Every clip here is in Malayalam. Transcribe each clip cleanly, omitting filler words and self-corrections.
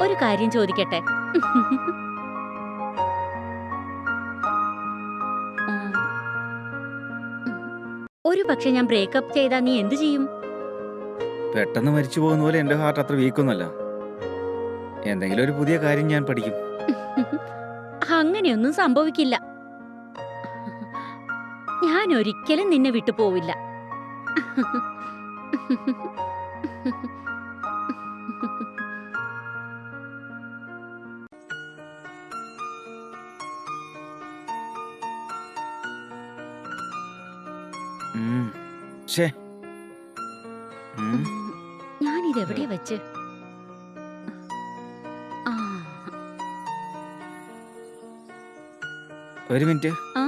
ഒരു കാര്യം ചോദിക്കട്ടെ? ഒരു പക്ഷെ ഞാൻ ബ്രേക്കപ്പ് ചെയ്താ നീ എന്തു ചെയ്യും? പെട്ടെന്ന് മരിച്ചു പോകുന്ന പോലെ എന്റെ ഹാർട്ട് അത്ര വീക്കൊന്നുമല്ല. എന്തെങ്കിലും ഒരു പുതിയ കാര്യം ഞാൻ പഠിക്കും. അങ്ങനെയൊന്നും സംഭവിക്കില്ല. ഞാൻ ഒരിക്കലും നിന്നെ വിട്ടു പോവില്ല. ഛേ. ഞാനിതെവിടെയാ വെച്ച്? ആ, ഒരു മിനിറ്റ്. ആ?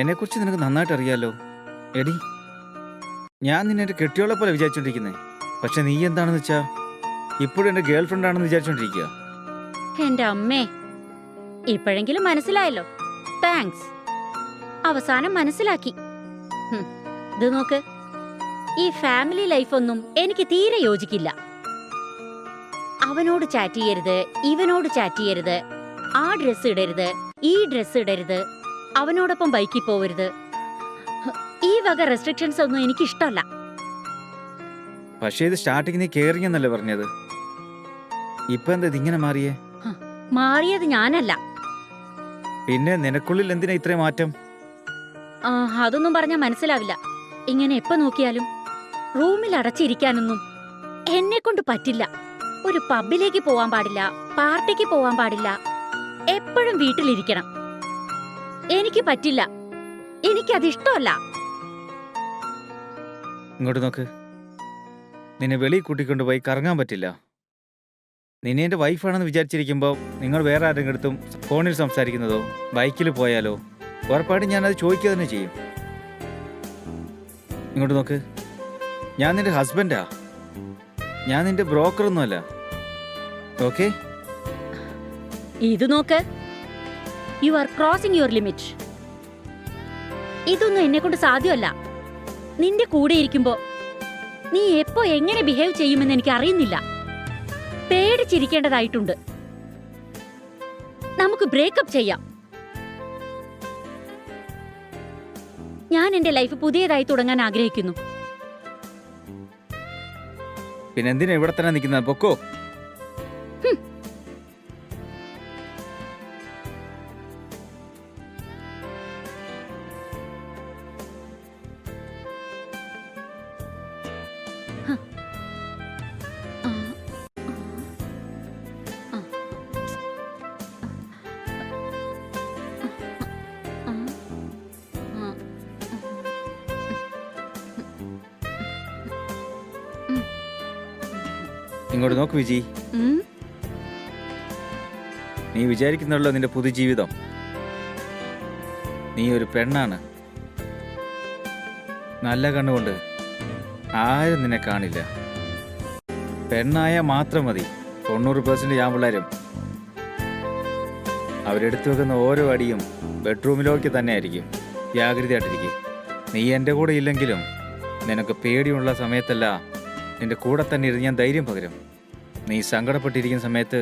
എന്നെ കുറിച്ച് നിനക്ക് നന്നായിട്ട് അറിയാലോ. എടി, ഞാൻ നിന്നെ എന്റെ കെട്ടിയോളെ പോലെ വിചാരിച്ചോണ്ടിരിക്കുന്നേ. പക്ഷെ നീ എന്താണെന്ന് വെച്ചാ ഇപ്പോഴും എന്റെ ഗേൾ ഫ്രണ്ട് ആണെന്ന് വിചാരിച്ചോണ്ടിരിക്കുക. എന്റെ അമ്മേ, ഇപ്പോഴെങ്കിലും മനസ്സിലായല്ലോ. താങ്ക്സ്. അവസാനം മനസ്സിലാക്കി. ഇത് നോക്ക്, ഈ ഫാമിലി ലൈഫൊന്നും എനിക്ക് തീരെ യോജിക്കില്ല. അവനോട് ചാറ്റ് ചെയ്യരുത്, ഇവനോട് ചാറ്റ് ചെയ്യരുത്, ആ ഡ്രസ് ഇടരുത്, ഈ ഡ്രസ് ഇടരുത്, അവനോടൊപ്പം ബൈക്കിൽ പോവരുത്. ഈ വക റെസ്ട്രിക്ഷൻസ് ഒന്നും എനിക്ക് ഇഷ്ടമല്ല. പക്ഷേ ഇത് സ്റ്റാർട്ടിങ് നീ കെയറിംഗ് എന്നല്ലേ പറഞ്ഞത്? ഇപ്പൊ എന്താ ഇതിങ്ങനെ മാറിയേ? മാറിയത് ഞാനല്ല. പിന്നെ നിനക്കുള്ളിൽ എന്തിനാ ഇത്രയും മാറ്റം? അതൊന്നും പറഞ്ഞാൽ മനസ്സിലാവില്ല. ഇങ്ങനെ എപ്പോ നോക്കിയാലും റൂമിൽ അടച്ചിരിക്കാനൊന്നും എന്നെ കൊണ്ട് പറ്റില്ല. ഒരു പബ്ബിലേക്ക് പോവാൻ പാടില്ല, പാർട്ടിക്ക് പോവാൻ പാടില്ല, എപ്പോഴും വീട്ടിലിരിക്കണം. എനിക്ക് പറ്റില്ല. എനിക്കതിഷ്ടമല്ല. ഇങ്ങോട്ട് നോക്ക്, നിന്നെ വെളിയിൽ കൂട്ടിക്കൊണ്ടുപോയി കറങ്ങാൻ പറ്റില്ല. നിന്നെ എന്റെ വൈഫാണെന്ന് വിചാരിച്ചിരിക്കുമ്പോൾ നിങ്ങൾ വേറെ ആരെങ്കിലും അടുത്തും ഫോണിൽ സംസാരിക്കുന്നതോ ബൈക്കിൽ പോയാലോ ഉറപ്പായിട്ടും ഞാനത് ചോദിക്കുക തന്നെ ചെയ്യും. ഇങ്ങോട്ട് നോക്ക്, ഞാൻ നിന്റെ ഹസ്ബൻഡാ, ഞാൻ നിന്റെ ബ്രോക്കറൊന്നുമല്ല. ഓക്കെ? ഇത് നോക്ക്, you are crossing your limit. ഇതൊന്നും എന്നെ കൊണ്ട് സാധ്യമല്ല. നിന്റെ കൂടെ ഇരിക്കുമ്പോ നീ എപ്പോ എങ്ങനെ ബിഹേവ് ചെയ്യുമെന്ന് എനിക്ക് അറിയുന്നില്ല. പേടിച്ചിരിക്കേണ്ടതായിട്ടുണ്ട്. നമുക്ക് ബ്രേക്കപ്പ് ചെയ്യാം. ഞാൻ എന്റെ ലൈഫ് പുതിയതായി തുടങ്ങാൻ ആഗ്രഹിക്കുന്നു. പിന്നെ എന്തിനാ ഇവിടെ തന്നെ നിൽക്കുന്നത്? പൊക്കോ. ഇങ്ങോട്ട് നോക്ക് വിജി, നീ വിചാരിക്കുന്നുള്ളൂ നിന്റെ പുതുജീവിതം. നീ ഒരു പെണ്ണാണ്. നല്ല കണ്ണുകൊണ്ട് ആരും നിന്നെ കാണില്ല. പെണ്ണായ മാത്രം മതി. 90% ആമ്പിള്ളേരും അവരെടുത്തു വെക്കുന്ന ഓരോ അടിയും ബെഡ്റൂമിലേക്ക് തന്നെ ആയിരിക്കും. ജാഗ്രതയായിട്ടിരിക്കും. നീ എൻ്റെ കൂടെ ഇല്ലെങ്കിലും നിനക്ക് പേടിയുള്ള സമയത്തല്ല നിന്റെ കൂടെ തന്നെ ഇരുന്ന് ഞാൻ ധൈര്യം പകരും. നീ സങ്കടപ്പെട്ടിരിക്കുന്ന സമയത്ത്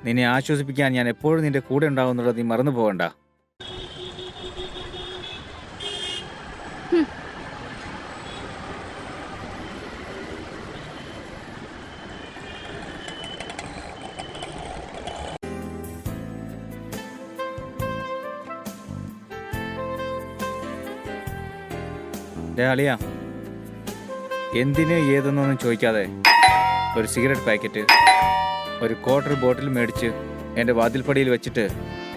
നിന്നെ ആശ്വസിപ്പിക്കാൻ ഞാൻ എപ്പോഴും നിന്റെ കൂടെ ഉണ്ടാവുന്നുള്ളത് നീ മറന്നു പോകണ്ട. അളിയാ, എന്തിന് ഏതെന്നൊന്നും ചോദിക്കാതെ ഒരു സിഗരറ്റ് പാക്കറ്റ്, ഒരു ക്വാർട്ടർ ബോട്ടിൽ മേടിച്ച് എൻ്റെ വാതിൽപ്പടിയിൽ വെച്ചിട്ട്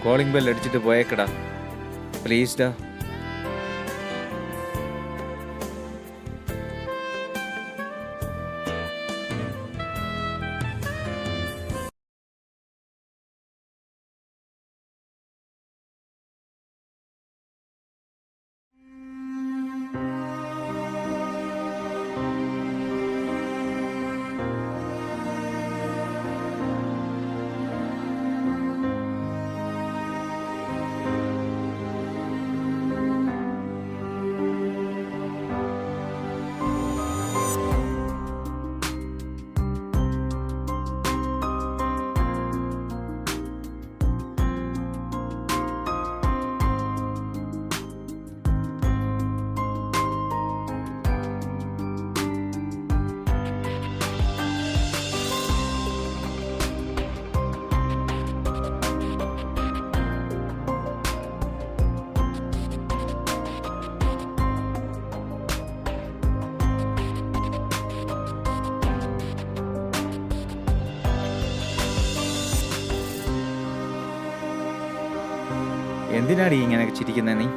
കോളിംഗ് ബെൽ അടിച്ചിട്ട് പോയേക്കടാ പ്ലീസ് ഡാ. എന്തിനാടി ഇങ്ങനെ ചിരിക്കുന്നേ നീ?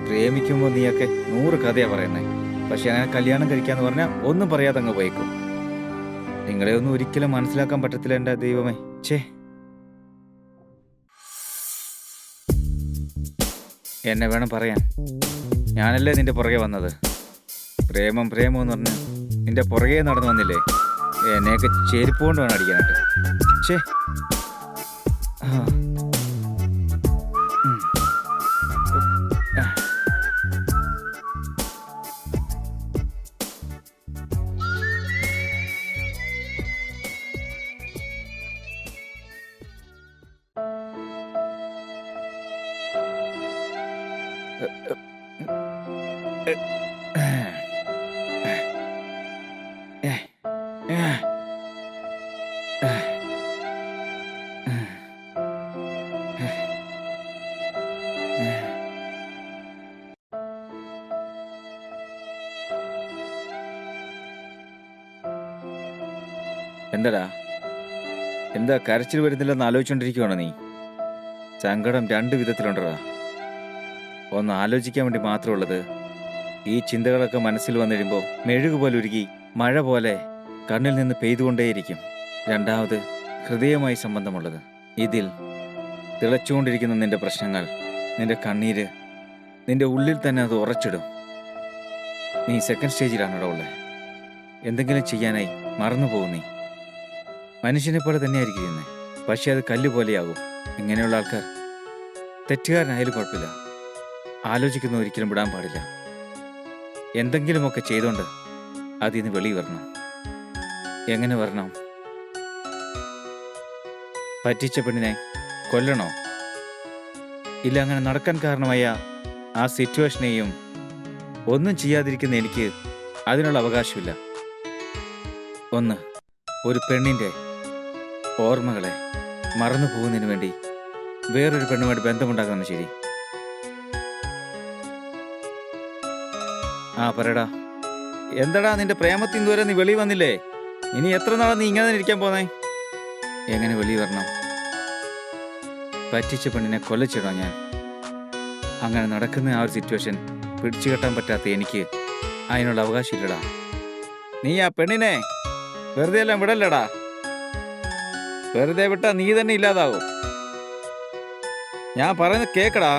പ്രേമിക്കുമ്പോൾ നീയൊക്കെ 100 കഥയാ പറയുന്നേ. പക്ഷെ അങ്ങനെ കല്യാണം കഴിക്കാന്ന് പറഞ്ഞാൽ ഒന്നും പറയാതെ അങ്ങ് പോയിക്കും. നിങ്ങളെ ഒന്നും ഒരിക്കലും മനസ്സിലാക്കാൻ പറ്റത്തില്ല എൻ്റെ ദൈവമേ. ഛേ, എന്നെ വേണം പറയാൻ. ഞാനല്ലേ നിന്റെ പുറകെ വന്നത്. പ്രേമം പ്രേമം എന്ന് പറഞ്ഞ് നിന്റെ പുറകെ നടന്നു വന്നില്ലേ? എന്നെയൊക്കെ ചെരുപ്പ് കൊണ്ട് വേണം അടിക്കാനായിട്ട്. ഛേ, എന്താടാ, എന്താ കരച്ചിൽ വരുന്നില്ലെന്ന് ആലോചിച്ചോണ്ടിരിക്കുവാണോ നീ? സങ്കടം 2 വിധത്തിലുണ്ടടാ. ഒന്ന് ആലോചിക്കാൻ വേണ്ടി മാത്രമുള്ളത്. ഈ ചിന്തകളൊക്കെ മനസ്സിൽ വന്നിടുമ്പോൾ മെഴുകുപോലെ ഉരുകി മഴ പോലെ കണ്ണിൽ നിന്ന് പെയ്തുകൊണ്ടേയിരിക്കും. രണ്ടാമത് ഹൃദയമായി സംബന്ധമുള്ളത്. ഇതിൽ തിളച്ചുകൊണ്ടിരിക്കുന്ന നിന്റെ പ്രശ്നങ്ങൾ, നിന്റെ കണ്ണീര്, നിന്റെ ഉള്ളിൽ തന്നെ അത് ഉറച്ചിടും. നീ സെക്കൻഡ് സ്റ്റേജിലാണോ ഉള്ളത്? എന്തെങ്കിലും ചെയ്യാനായി മറന്നു പോകും നീ. മനുഷ്യനെ പോലെ തന്നെയായിരിക്കും ചെയ്യുന്നത്, പക്ഷെ അത് കല്ല് പോലെയാകും. ഇങ്ങനെയുള്ള ആൾക്കാർ തെറ്റുകാരനായാലും കുഴപ്പമില്ല, ആലോചിക്കുന്ന ഒരിക്കലും വിടാൻ പാടില്ല. എന്തെങ്കിലുമൊക്കെ ചെയ്തോണ്ട് അതിന്ന് വെളി വരണം. എങ്ങനെ വരണം? പറ്റിച്ച പെണ്ണിനെ കൊല്ലണോ? ഇല്ല, അങ്ങനെ നടക്കാൻ കാരണമായ ആ സിറ്റുവേഷനെയും ഒന്നും ചെയ്യാതിരിക്കുന്ന എനിക്ക് അതിനുള്ള അവകാശമില്ല. ഒന്ന്, ഒരു പെണ്ണിൻ്റെ ഓർമ്മകളെ മറന്നു പോകുന്നതിന് വേണ്ടി വേറൊരു പെണ്ണുമായിട്ട് ബന്ധമുണ്ടാക്കുന്ന ശരി. ആ പറയടാ, എന്താടാ നിന്റെ പ്രേമത്തിന് ദൂരെ നീ വെളി വന്നില്ലേ? ഇനി എത്ര നാളെ നീ ഇങ്ങനെ ഇരിക്കാൻ പോന്നേ? എങ്ങനെ വെളി വരണം? പറ്റിച്ച പെണ്ണിനെ കൊല്ലച്ചിടോ ഞാൻ? അങ്ങനെ നടക്കുന്ന ആ ഒരു സിറ്റുവേഷൻ പിടിച്ചു കെട്ടാൻ പറ്റാത്ത എനിക്ക് അതിനുള്ള അവകാശമില്ലടാ. നീ ആ പെണ്ണിനെ വെറുതെ എല്ലാം വിടല്ലടാ. വെറുതെ വിട്ടാ നീ തന്നെ ഇല്ലാതാവും. ഞാൻ പറയുന്നത് കേക്കടാ.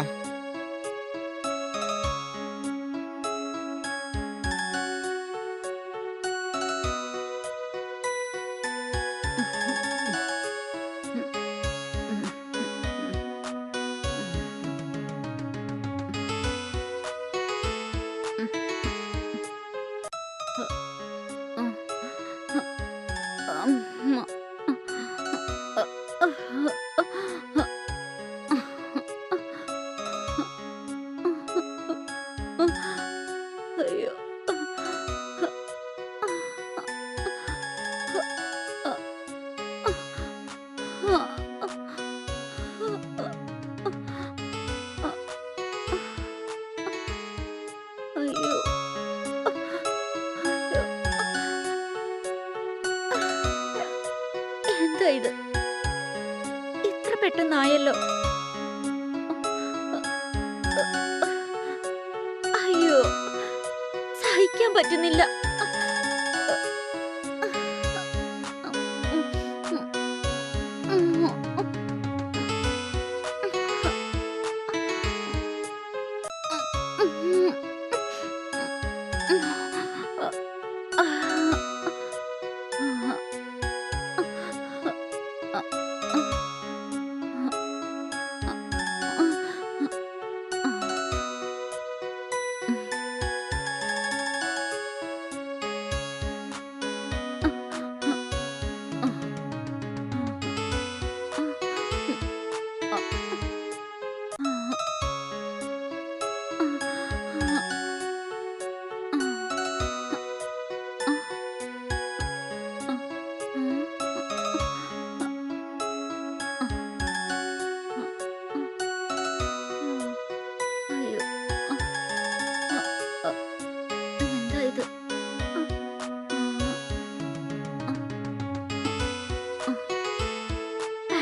അയ്യോ, അയ്യോ, എന്താ ഇത്? ഇത്ര പെട്ടെന്നായല്ലോ. അയ്യോ, സഹിക്കാൻ പറ്റുന്നില്ല.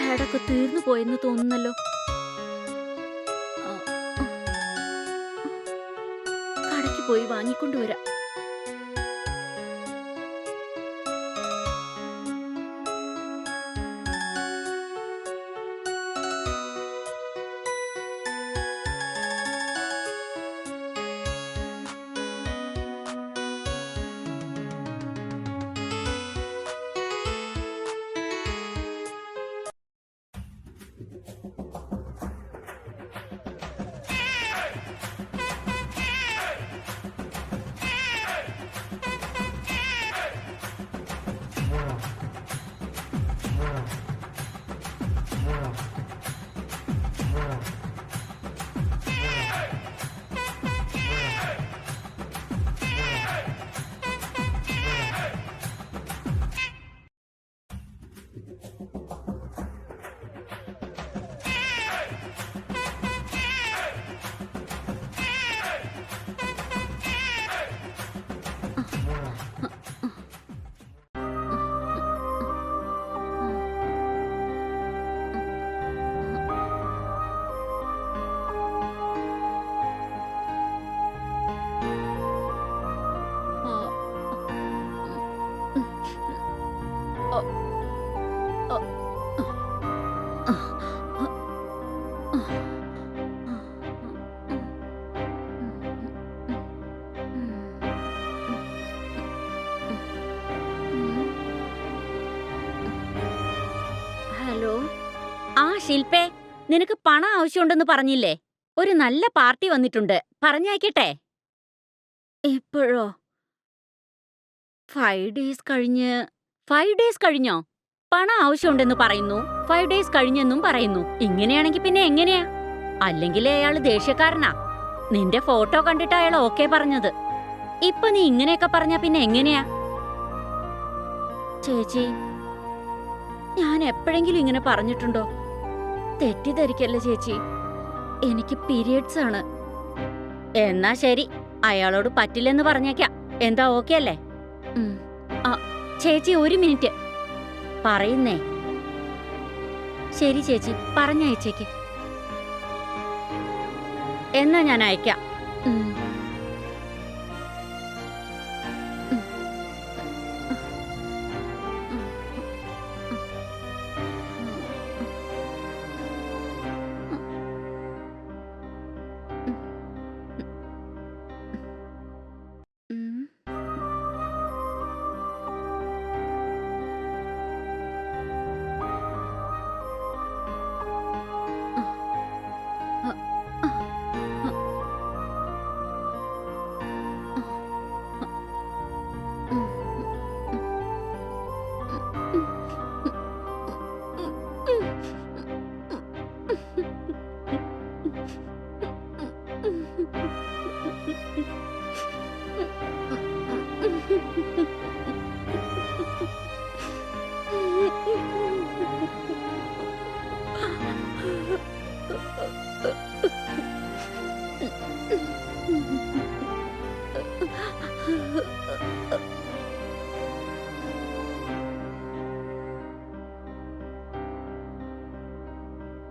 പാഡൊക്കെ തീർന്നു പോയെന്ന് തോന്നുന്നല്ലോ. കടയ്ക്ക് പോയി വാങ്ങിക്കൊണ്ടുവരാം. ഹലോ. ആ ശില്പേ, നിനക്ക് പണം ആവശ്യമുണ്ടെന്ന് പറഞ്ഞില്ലേ? ഒരു നല്ല പാർട്ടി വന്നിട്ടുണ്ട്, പറഞ്ഞയക്കട്ടെ? ഇപ്പോഴോ? 5 ഡേയ്സ് കഴിഞ്ഞ്. 5 ഡേയ്സ് കഴിഞ്ഞോ? പണം ആവശ്യമുണ്ടെന്ന് പറയുന്നു, 5 ഡേയ്സ് കഴിഞ്ഞെന്നും പറയുന്നു. ഇങ്ങനെയാണെങ്കി പിന്നെ എങ്ങനെയാ? അല്ലെങ്കിലേ അയാള് ദേഷ്യക്കാരനാ. നിന്റെ ഫോട്ടോ കണ്ടിട്ട് അയാൾ ഓക്കെ പറഞ്ഞത്. ഇപ്പൊ നീ ഇങ്ങനെയൊക്കെ പറഞ്ഞാ പിന്നെ എങ്ങനെയാ? ചേച്ചി, ഞാൻ എപ്പോഴെങ്കിലും ഇങ്ങനെ പറഞ്ഞിട്ടുണ്ടോ? തെറ്റിദ്ധരിക്കല്ലേ ചേച്ചി, എനിക്ക് പീരിയഡ്സ് ആണ്. എന്നാ ശരി, അയാളോട് പറ്റില്ലെന്ന് പറഞ്ഞേക്കാം. എന്താ ഓക്കെ അല്ലേ? ചേച്ചി ഒരു മിനിറ്റ് പറയുന്നേ. ശരി ചേച്ചി, പറഞ്ഞയച്ചേക്ക്. എന്നാ ഞാൻ അയക്കാം.